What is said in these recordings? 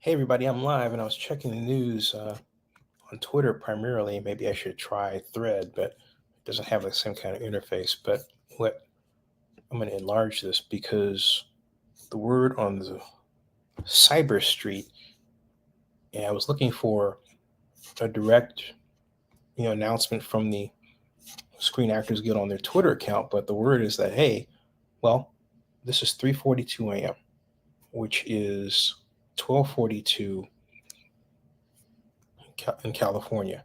Hey everybody, I'm live and I was checking the news on Twitter primarily. Maybe I should try Thread, but it doesn't have the same kind of interface. But what I'm going to enlarge this because the word on the cyber street, and I was looking for a direct, announcement from the Screen Actors Guild on their Twitter account, but the word is that hey, well, this is 3:42 a.m., which is 12:42 in California.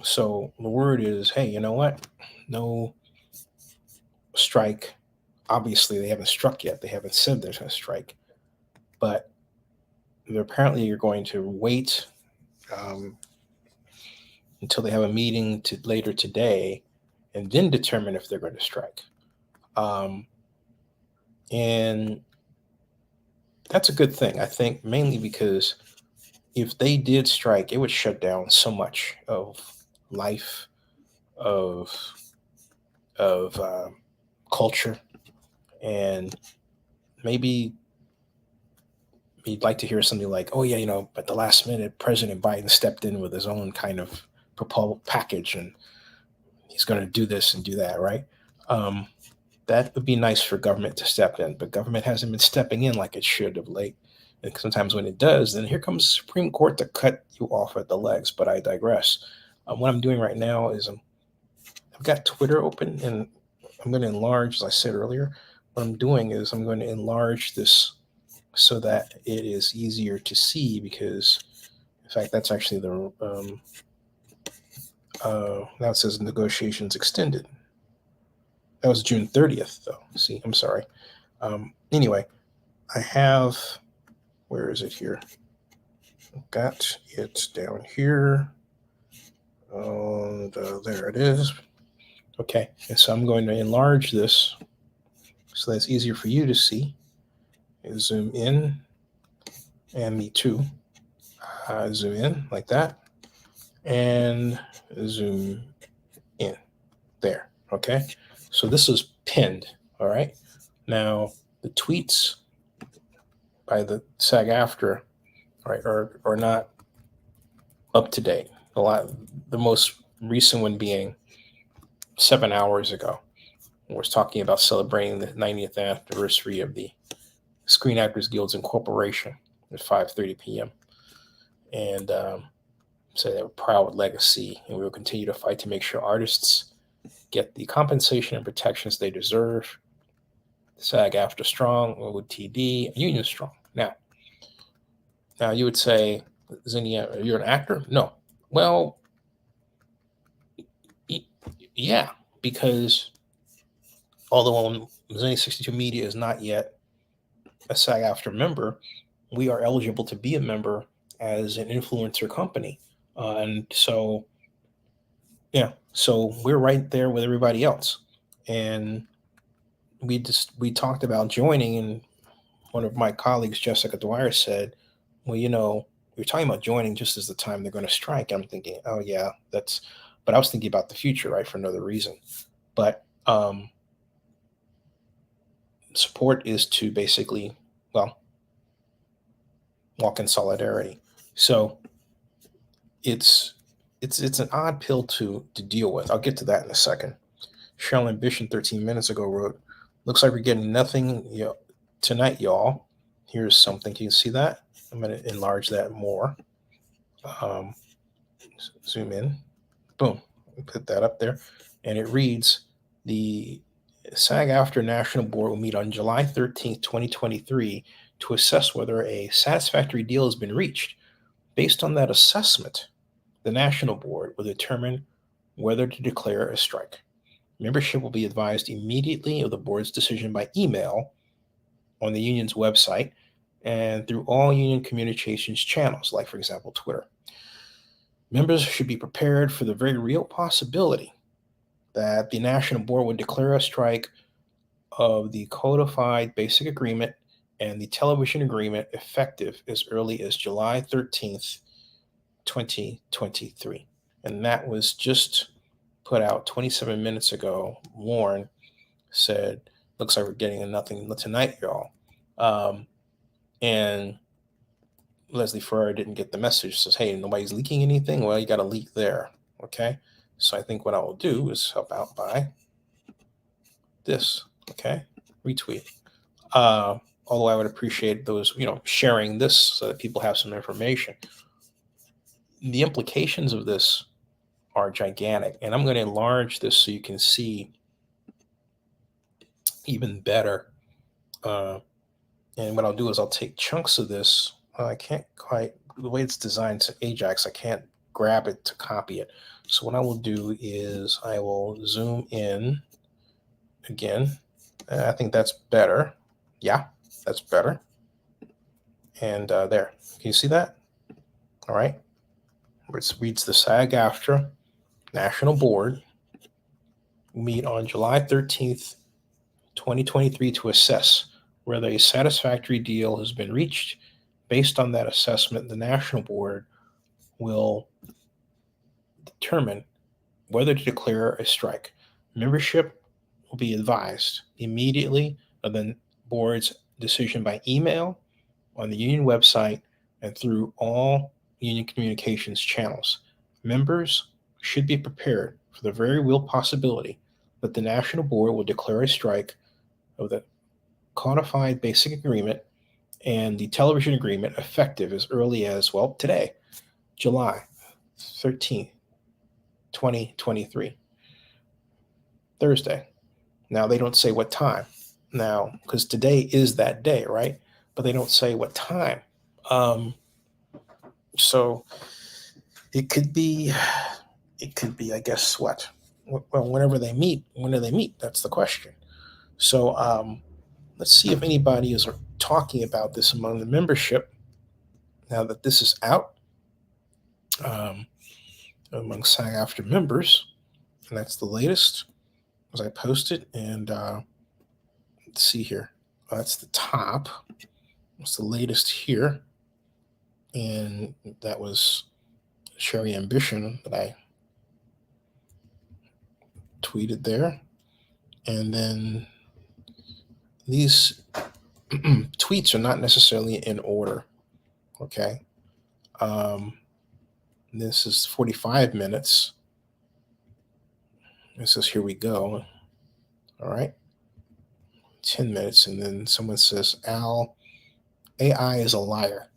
So the word is, hey, you know what? No strike. Obviously, they haven't struck yet. They haven't said they're going to strike, but they're apparently you're going to wait um, until they have a meeting later today, and then determine if they're going to strike. Um, and that's a good thing, I think, mainly because if they did strike, it would shut down so much of life, of of culture, and maybe you'd like to hear something like, "Oh yeah, at the last minute, President Biden stepped in with his own kind of proposal package, and he's going to do this and do that." Right? Um, that would be nice for government to step in, but government hasn't been stepping in like it should of late. And sometimes when it does, then here comes the Supreme Court to cut you off at the legs. But I digress. What I'm doing right now is I've got Twitter open, and I'm going to enlarge, as I said earlier. What I'm doing is I'm going to enlarge this so that it is easier to see because, in fact, that's actually the now it says negotiations extended. That was June 30th, though. See, I'm sorry. Anyway, I have, where is it here? Got it down here. And there it is. Okay, and so I'm going to enlarge this so that's easier for you to see. Zoom in, and me too. Zoom in like that, and zoom in there. Okay, so this is pinned. All right, now the tweets by the Sag-Aftra, right, are not up to date. The most recent one being 7 hours ago, was talking about celebrating the 90th anniversary of the Screen Actors Guilds Incorporation at 5:30 p.m. and say they have a proud legacy, and we will continue to fight to make sure artists get the compensation and protections they deserve. SAG-AFTRA strong, OTD, union strong. Now you would say, Zinnia, you're an actor? No. Well, yeah, because although Zinnia 62 Media is not yet a SAG-AFTRA member, we are eligible to be a member as an influencer company. And so, yeah, so we're right there with everybody else. And we talked about joining, and one of my colleagues, Jessica Dwyer, said, well, you're talking about joining just as the time they're going to strike. And I'm thinking, oh yeah, but I was thinking about the future, right, for another reason. But support is to basically, well, walk in solidarity. So it's an odd pill to deal with. I'll get to that in a second. Cheryl Ambition 13 minutes ago wrote, looks like we're getting nothing tonight, y'all. Here's something. Can you see that? I'm going to enlarge that more. Um, Zoom in. Boom. Put that up there. And it reads, the SAG-AFTRA National Board will meet on July 13th, 2023 to assess whether a satisfactory deal has been reached. Based on that assessment, the National Board will determine whether to declare a strike. Membership will be advised immediately of the board's decision by email on the union's website and through all union communications channels, like, for example, Twitter. Members should be prepared for the very real possibility that the National Board would declare a strike of the codified basic agreement and the television agreement effective as early as July 13th, 2023. And that was just put out 27 minutes ago. Warren said, looks like we're getting nothing tonight, y'all. And Leslie Ferrari didn't get the message. Says, hey, nobody's leaking anything. Well, you got a leak there. Okay. So I think what I will do is help out by this. Okay. Retweet. Although I would appreciate those, sharing this so that people have some information. The implications of this are gigantic. And I'm going to enlarge this so you can see even better. And what I'll do is I'll take chunks of this. I can't quite, the way it's designed to Ajax, I can't grab it to copy it. So what I will do is I will zoom in again. I think that's better. Yeah, that's better. And there, can you see that? All right. It reads the Sag-Aftra National Board meet on July 13th, 2023 to assess whether a satisfactory deal has been reached. Based on that assessment, the National Board will determine whether to declare a strike. Membership will be advised immediately of the board's decision by email, on the union website, and through all union communications channels. Members should be prepared for the very real possibility that the National Board will declare a strike of the codified basic agreement and the television agreement effective as early as, well, today, July 13th, 2023, Thursday. Now, they don't say what time. Now, because today is that day, right? But they don't say what time. So it could be, I guess, what? Well, whenever they meet, when do they meet? That's the question. So let's see if anybody is talking about this among the membership now that this is out, among Sag-Aftra members. And that's the latest as I posted. And let's see here. That's the top. That's the latest here. And that was Sherry Ambition that I tweeted there. And then these tweets are not necessarily in order. Okay. This is 45 minutes. This is here we go. All right. 10 minutes. And then someone says, Al, AI is a liar.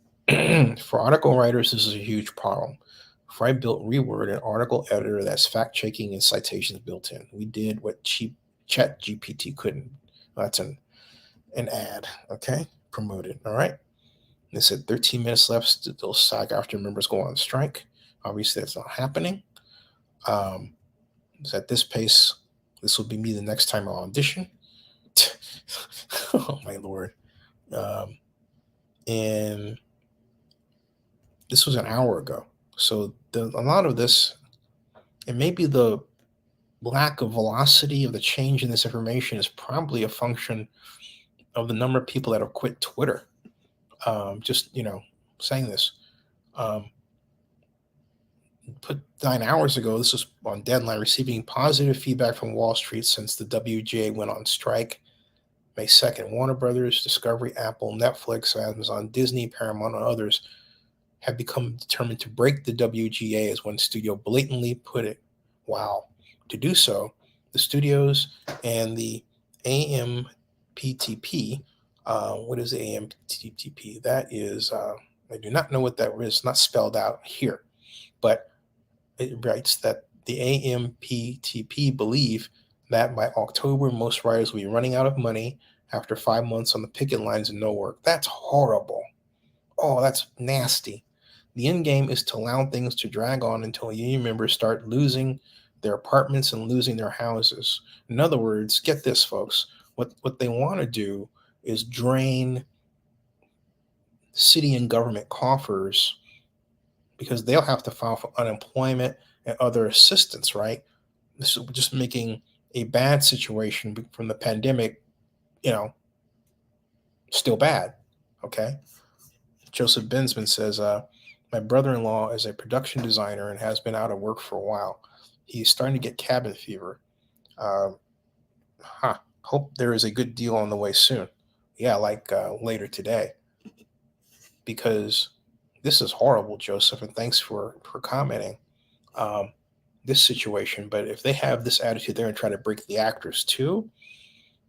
For article writers, this is a huge problem. For I built Reword, an article editor that's fact checking and citations built in. We did what Chat GPT couldn't. That's an ad. Okay. Promoted. All right. They said 13 minutes left. Those Sag-Aftra members go on strike. Obviously, that's not happening. So at this pace, this will be me the next time I audition. Oh, my Lord. And this was an hour ago. So a lot of this, and maybe the lack of velocity of the change in this information is probably a function of the number of people that have quit Twitter. Just, saying this. Put 9 hours ago, this was on Deadline, receiving positive feedback from Wall Street since the WGA went on strike. May 2nd, Warner Brothers, Discovery, Apple, Netflix, Amazon, Disney, Paramount, and others have become determined to break the WGA, as one studio blatantly put it. Wow. To do so, the studios and the AMPTP, what is the AMPTP? That is, I do not know what that is, not spelled out here, but it writes that the AMPTP believe that by October, most writers will be running out of money after 5 months on the picket lines and no work. That's horrible. Oh, that's nasty. The end game is to allow things to drag on until union members start losing their apartments and losing their houses. In other words, get this, folks. What they want to do is drain city and government coffers because they'll have to file for unemployment and other assistance, right? This is just making a bad situation from the pandemic, still bad. Okay. Joseph Bensman says, my brother-in-law is a production designer and has been out of work for a while. He's starting to get cabin fever. Hope there is a good deal on the way soon. Yeah, like later today. Because this is horrible, Joseph, and thanks for commenting. Um, this situation, but if they have this attitude there and try to break the actors too,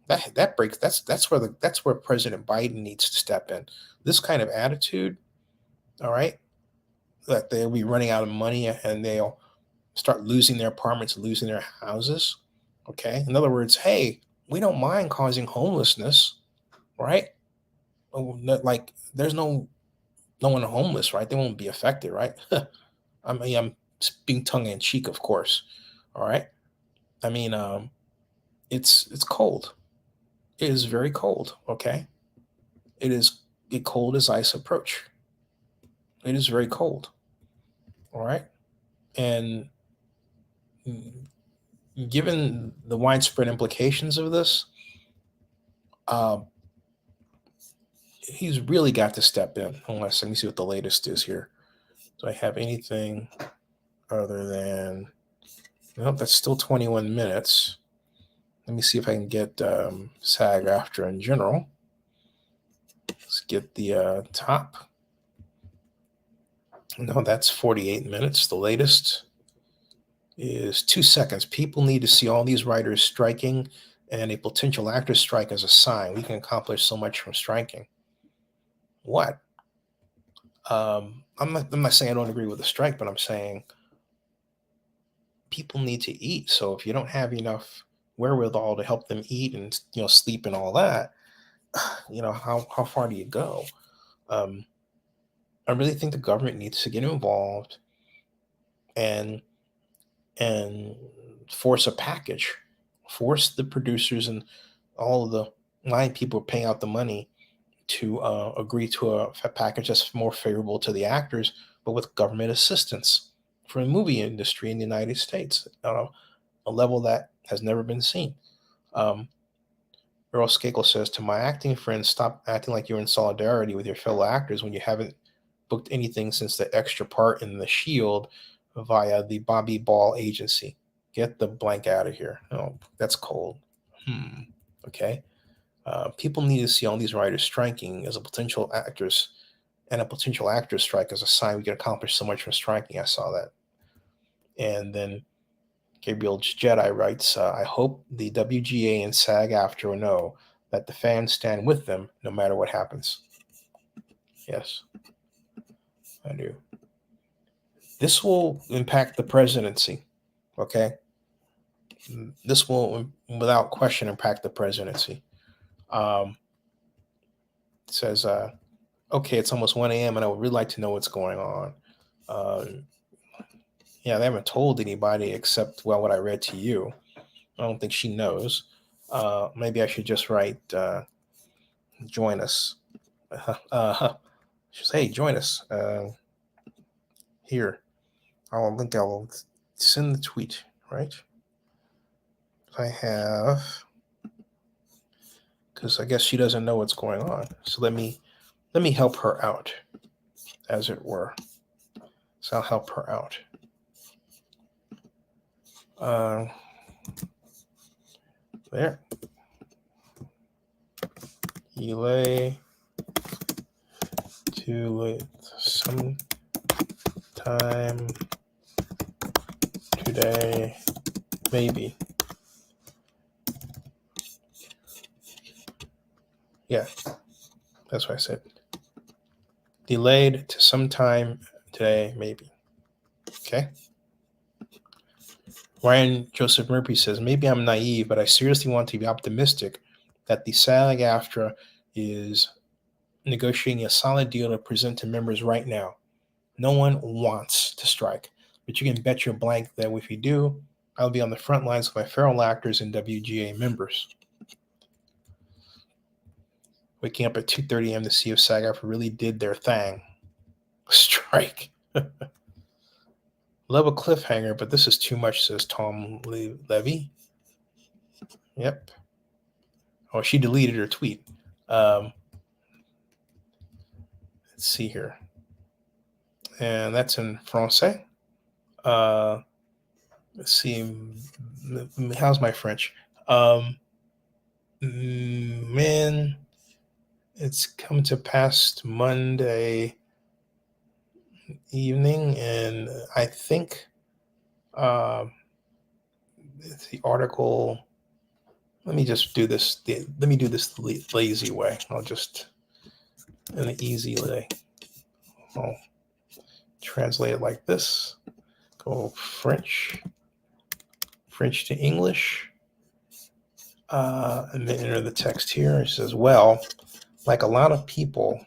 that breaks. That's where President Biden needs to step in. This kind of attitude, all right, that they'll be running out of money and they'll start losing their apartments, losing their houses. Okay, in other words, hey, we don't mind causing homelessness, right? Like there's no one homeless, right? They won't be affected, right? I mean, I'm being tongue in cheek, of course. All right. I mean, it's cold. It is very cold. Okay. It is it cold as ice approach. It is very cold. All right. And given the widespread implications of this, uh, he's really got to step in. Unless let me see what the latest is here. Do I have anything other than? Nope, that's still 21 minutes. Let me see if I can get Sag-Aftra in general. Let's get the top. No, that's 48 minutes. The latest is 2 seconds. People need to see all these writers striking and a potential actor strike as a sign. We can accomplish so much from striking. What? I'm not saying I don't agree with the strike, but I'm saying people need to eat. So if you don't have enough wherewithal to help them eat and sleep and all that, how far do you go? Um, I really think the government needs to get involved and and force a package, force the producers and all of the line people paying out the money to agree to a package that's more favorable to the actors, but with government assistance for the movie industry in the United States, a level that has never been seen. Um, Earl Skakel says, to my acting friends, stop acting like you're in solidarity with your fellow actors when you haven't booked anything since the extra part in The Shield via the Bobby Ball agency. Get the blank out of here. Oh, that's cold. Okay. People need to see all these writers striking as a potential actors and a potential actor strike as a sign we can accomplish so much from striking. I saw that. And then Gabriel Jedi writes, I hope the WGA and SAG-AFTRA know that the fans stand with them no matter what happens. Yes, I do. This will impact the presidency. Okay. This will, without question, impact the presidency. It says, okay, it's almost 1 a.m. and I would really like to know what's going on. Uh, yeah, they haven't told anybody except, well, what I read to you. I don't think she knows. Maybe I should just write, join us. She says, hey, join us. Here. I'll send the tweet, right? I have, because I guess she doesn't know what's going on. So let me help her out, as it were. So I'll help her out. There. Delay to some time today, maybe. Yeah, that's what I said. Delayed to sometime today, maybe. Okay. Ryan Joseph Murphy says, maybe I'm naive, but I seriously want to be optimistic that the SAG-AFTRA is negotiating a solid deal to present to members right now. No one wants to strike, but you can bet your blank that if you do, I'll be on the front lines with my fellow actors and WGA members. Waking up at 2:30 a.m. to see if SAG-AFTRA really did their thing. Strike. Love a cliffhanger, but this is too much, says Tom Levy. Yep. Oh, she deleted her tweet. Let's see here. And that's in Francais. Let's see. How's my French? Man, it's come to pass Monday. evening, and I think um, the article. Let me just do this. Let me do this the lazy way. I'll just in the easy way. I'll translate it like this. Go French to English, and then enter the text here. It says, "Well, like a lot of people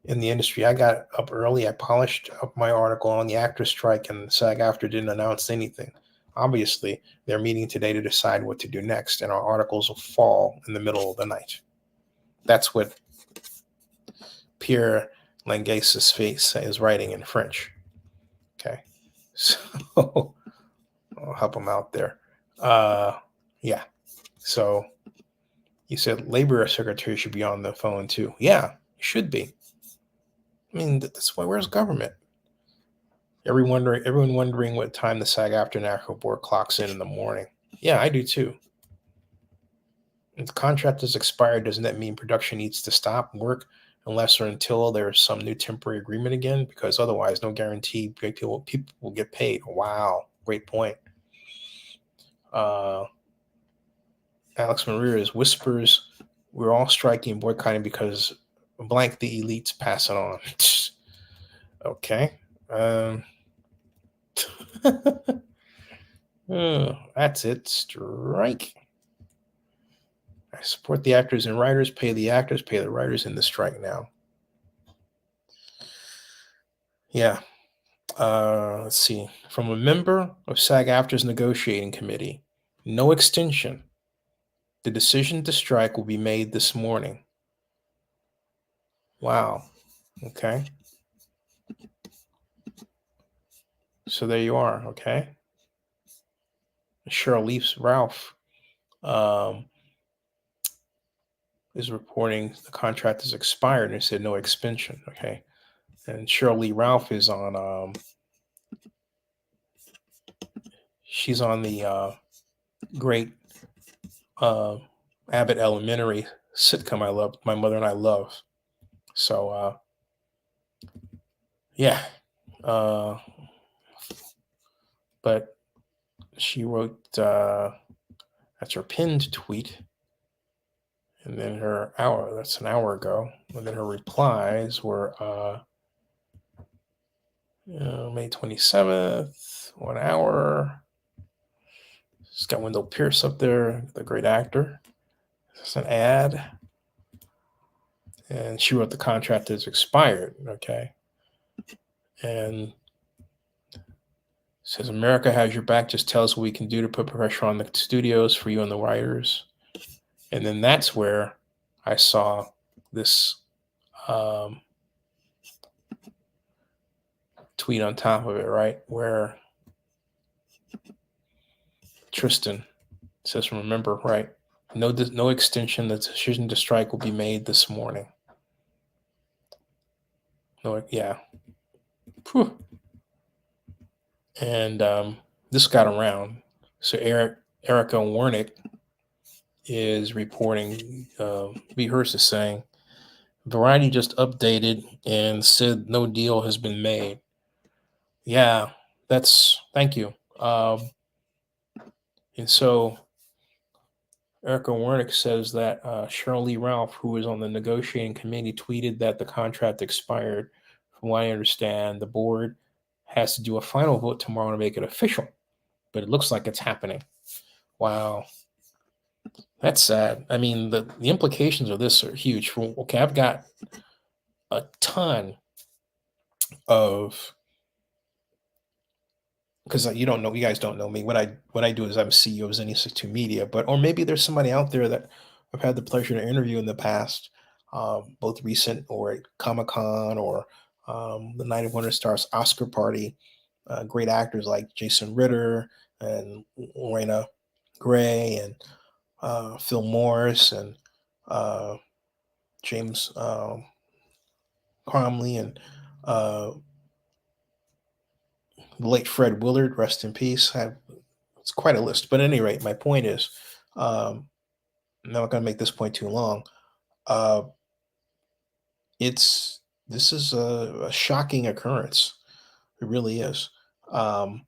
in the industry, I got up early. I polished up my article on the actor strike, and Sag-Aftra didn't announce anything. Obviously, they're meeting today to decide what to do next, and our articles will fall in the middle of the night." That's what Pierre Langasis face is writing in French. Okay, so I'll help him out there. Yeah, so you said labor secretary should be on the phone too. Yeah, should be. I mean, that's why. Where's government? Everyone wondering what time the SAG-AFTRA National Board clocks in the morning. Yeah, I do too. If the contract is expired, doesn't that mean production needs to stop work unless or until there's some new temporary agreement again? Because otherwise, no guarantee people will get paid. Wow, great point. Uh, Alex Maria whispers, "We're all striking, boycotting because blank the elites pass it on." Okay. Um, that's it. Strike. I support the actors and writers, pay the actors, pay the writers in the strike now. Yeah. Let's see. From a member of SAG-AFTRA's negotiating committee, no extension. The decision to strike will be made this morning. Wow. Okay. So there you are. Okay. Cheryl Leafs Ralph um, is reporting the contract is expired and said no extension. Okay. And Cheryl Lee Ralph is on, she's on the great uh, Abbott Elementary sitcom I love, My Mother and I Love. So, yeah. Uh, but she wrote, that's her pinned tweet. And then that's an hour ago. And then her replies were May 27th, 1 hour. She's got Wendell Pierce up there, the great actor. It's an ad. And she wrote the contract is expired. Okay. And says, "America has your back. Just tell us what we can do to put pressure on the studios for you and the writers." And then that's where I saw this tweet on top of it, right? Where Tristan says, "Remember, right? No extension. The decision to strike will be made this morning." No, yeah. Whew. And this got around. So Erica Warnick is reporting. Rehearse is saying, Variety just updated and said no deal has been made. Yeah, thank you. And so Erica Warnick says that Cheryl Lee Ralph, who was on the negotiating committee, tweeted that the contract expired. From what I understand, the board has to do a final vote tomorrow to make it official, but it looks like it's happening. Wow, that's sad. I mean, the implications of this are huge. Okay, I've got a ton of because you don't know, you guys don't know me. What I do is I'm CEO of Zen62 Media, but or maybe there's somebody out there that I've had the pleasure to interview in the past, both recent or at Comic Con or the Night of Wonder Stars Oscar party. Great actors like Jason Ritter and Lorena Gray and Phil Morris and uh, James Cromley and uh, the late Fred Willard, rest in peace. It's quite a list. But at any rate, my point is, I'm not going to make this point too long. Uh, it's this is a shocking occurrence. It really is. Um,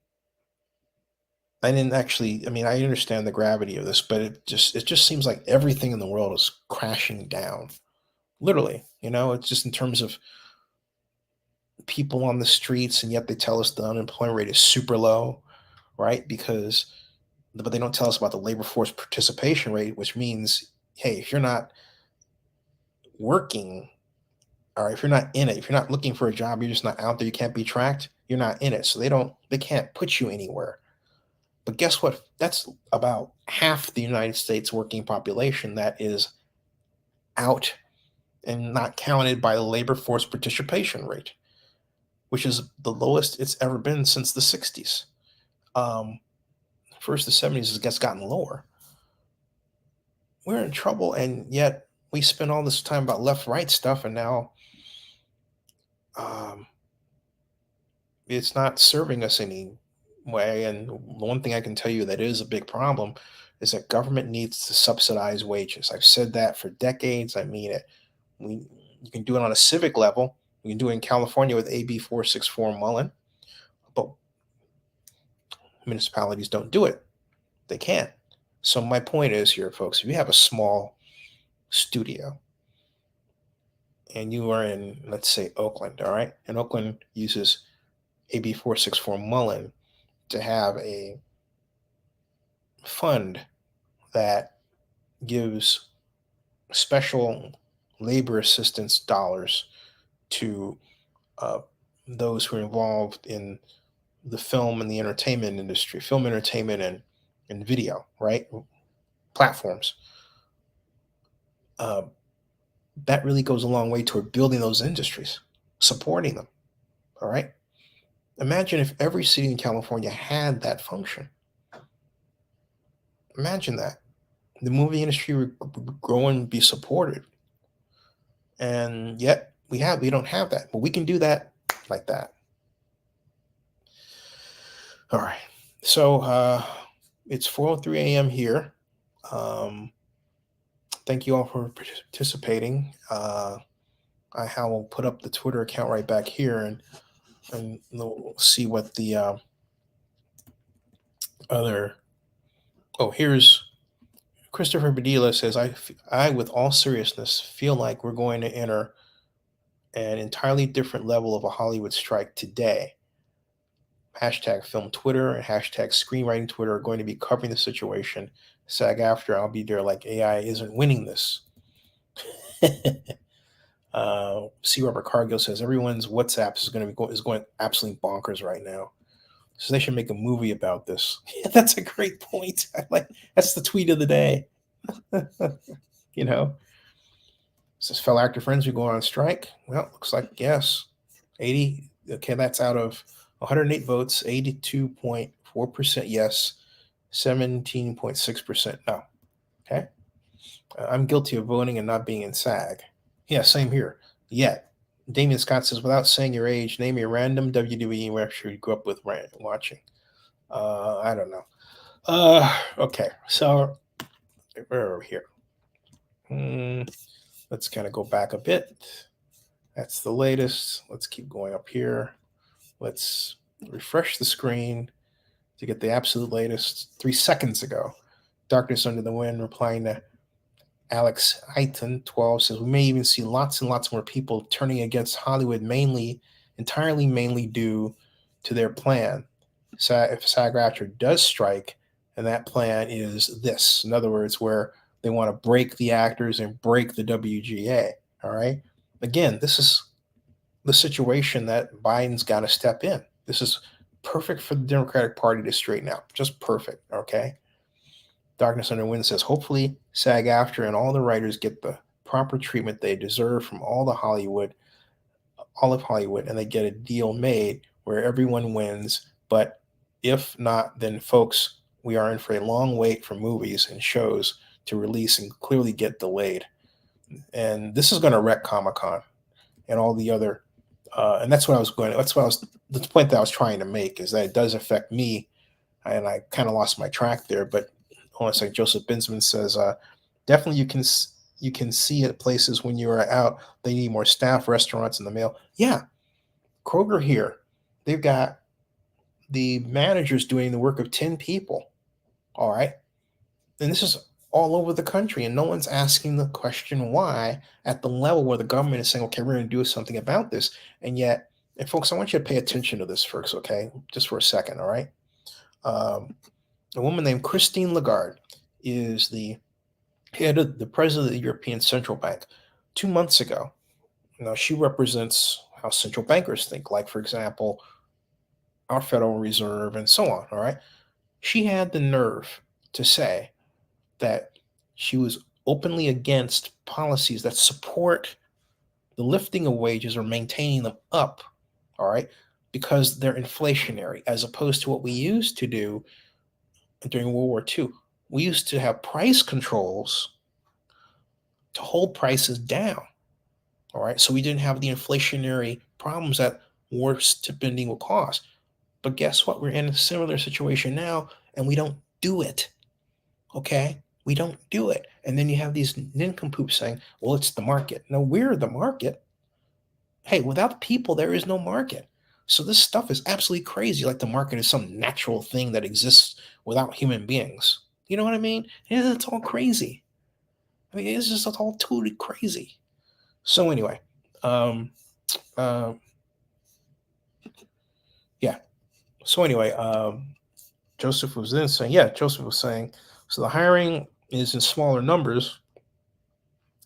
I didn't actually. I mean, I understand the gravity of this, but it just seems like everything in the world is crashing down. Literally, it's just in terms of people on the streets, and yet they tell us the unemployment rate is super low, right? But they don't tell us about the labor force participation rate, which means, hey, if you're not working, or if you're not in it, if you're not looking for a job, you're just not out there, you can't be tracked, you're not in it. So they can't put you anywhere. But guess what? That's about half the United States working population that is out and not counted by the labor force participation rate, which is the lowest it's ever been since the 60s. Um, First, the 70s has gotten lower. We're in trouble, and yet we spend all this time about left right stuff, and now um, it's not serving us any way. And one thing I can tell you that is a big problem is that government needs to subsidize wages. I've said that for decades. I mean it. We You can do it on a civic level. You can do it in California with AB 464 Mullen, but municipalities don't do it. They can't. So my point is here, folks, if you have a small studio and you are in, let's say, Oakland, all right, and Oakland uses AB 464 Mullen to have a fund that gives special labor assistance dollars to uh, those who are involved in the film and the entertainment industry, film entertainment and video, right? Platforms. Uh, that really goes a long way toward building those industries, supporting them. All right. Imagine if every city in California had that function. Imagine that. The movie industry would grow and be supported. And yet we don't have that. But we can do that like that. All right. So it's 4:03 a.m. here. Um, thank you all for participating. I will put up the Twitter account right back here, and we'll see what the other. Oh, here's Christopher Badila says, I, with all seriousness, feel like we're going to enter an entirely different level of a Hollywood strike today. Hashtag film Twitter and hashtag screenwriting Twitter are going to be covering the situation. Sag-Aftra, I'll be there like AI isn't winning this. C. Robert Cargill says everyone's WhatsApp is going absolutely bonkers right now. So they should make a movie about this. Yeah, that's a great point. That's the tweet of the day. you know, Says fellow actor friends, we go on strike. Well, looks like yes, 80. Okay, that's out of 108 votes, 82.4% yes, 17.6% no. Okay, I'm guilty of voting and not being in SAG. Yeah, same here. Yet, Damien Scott says, without saying your age, name a random WWE wrestler you grew up with watching. I don't know. Okay, so we're here. Let's kind of go back a bit. That's the latest. Let's keep going up here. Let's refresh the screen to get the absolute latest. 3 seconds ago, Darkness Under the Wind replying to Alex Heighton 12 says we may even see lots and lots more people turning against Hollywood, entirely due to their plan. So if SAG-AFTRA does strike, and that plan is this, in other words, where they want to break the actors and break the WGA. All right. Again, this is the situation that Biden's got to step in. This is perfect for the Democratic Party to straighten out. Just perfect. Okay. Darkness Under Wind says, hopefully SAG-AFTRA and all the writers get the proper treatment they deserve from all of Hollywood, and they get a deal made where everyone wins. But if not, then folks, we are in for a long wait for movies and shows to release and clearly get delayed. And this is going to wreck Comic-Con and all the other, and that's what I was the point that I was trying to make is that it does affect me. And I kind of lost my track there, but almost like Joseph Binsman says, definitely you can see at places when you are out, they need more staff, restaurants, and the mail. Yeah, Kroger here. They've got the managers doing the work of 10 people. All right. And this is all over the country, and no one's asking the question why at the level where the government is saying, okay, we're going to do something about this. And yet, and folks, I want you to pay attention to this first, okay? Just for a second, all right? Um, a woman named Christine Lagarde is the head of the president of the European Central Bank. 2 months ago, now she represents how central bankers think, like, for example, our Federal Reserve and so on, all right? She had the nerve to say that she was openly against policies that support the lifting of wages or maintaining them up, all right, because they're inflationary, as opposed to what we used to do during World War II. We used to have price controls to hold prices down, all right, so we didn't have the inflationary problems that war spending will cause. But guess what? We're in a similar situation now, and we don't do it. Okay? We don't do it. And then you have these nincompoops saying, well, it's the market. No, we're the market. Hey, without people, there is no market. So this stuff is absolutely crazy. Like the market is some natural thing that exists without human beings. You know what I mean? Yeah, it's all crazy. I mean, it's just all totally crazy. So anyway, um, uh, yeah. So anyway, Joseph was then saying, yeah, Joseph was saying, so the hiring is in smaller numbers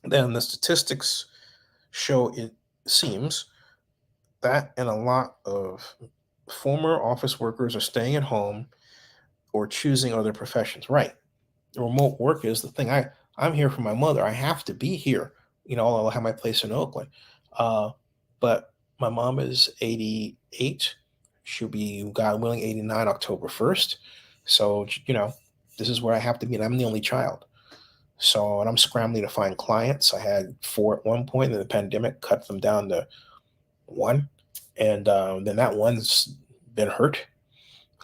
than the statistics show, it seems that, and a lot of former office workers are staying at home or choosing other professions. Right. Remote work is the thing. I'm here for my mother. I have to be here. I'll have my place in Oakland. But my mom is 88. She'll be, God willing, 89 October 1st. So, this is where I have to be. And I'm the only child. So, and I'm scrambling to find clients. I had four at one point, and the pandemic cut them down to one. And then that one's been hurt.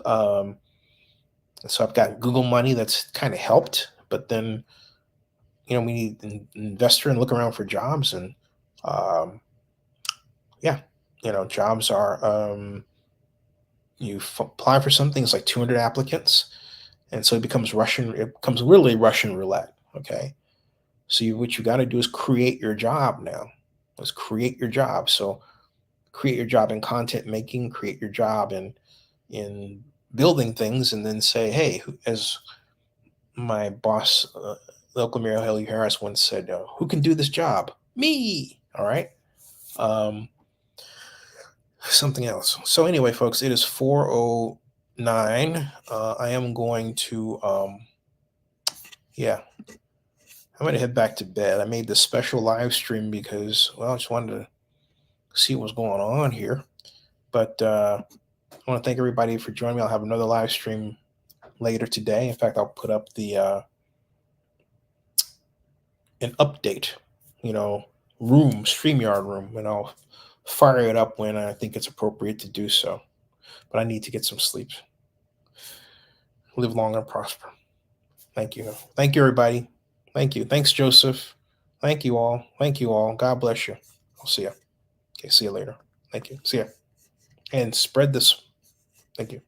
Um, so I've got Google money that's kind of helped, but then, we need an investor and look around for jobs. And um, yeah, jobs are, apply for something, it's like 200 applicants. And so it becomes really Russian roulette. Okay. So what you got to do is create your job now. Let's create your job. So create your job in content making, create your job in building things, and then say, hey, as my boss, local Mayor Haley Harris, once said, who can do this job? Me. All right. Um, something else. So anyway, folks, it is 4:09. I am going to, yeah, I'm going to head back to bed. I made this special live stream because, well, I just wanted to see what's going on here. But I want to thank everybody for joining me. I'll have another live stream later today. In fact, I'll put up an update, you know, StreamYard room, and I'll fire it up when I think it's appropriate to do so. But I need to get some sleep. Live long and prosper. Thank you. Thank you, everybody. Thank you. Thanks, Joseph. Thank you all. Thank you all. God bless you. I'll see you. Okay, see you later. Thank you. See ya. And spread this. Thank you.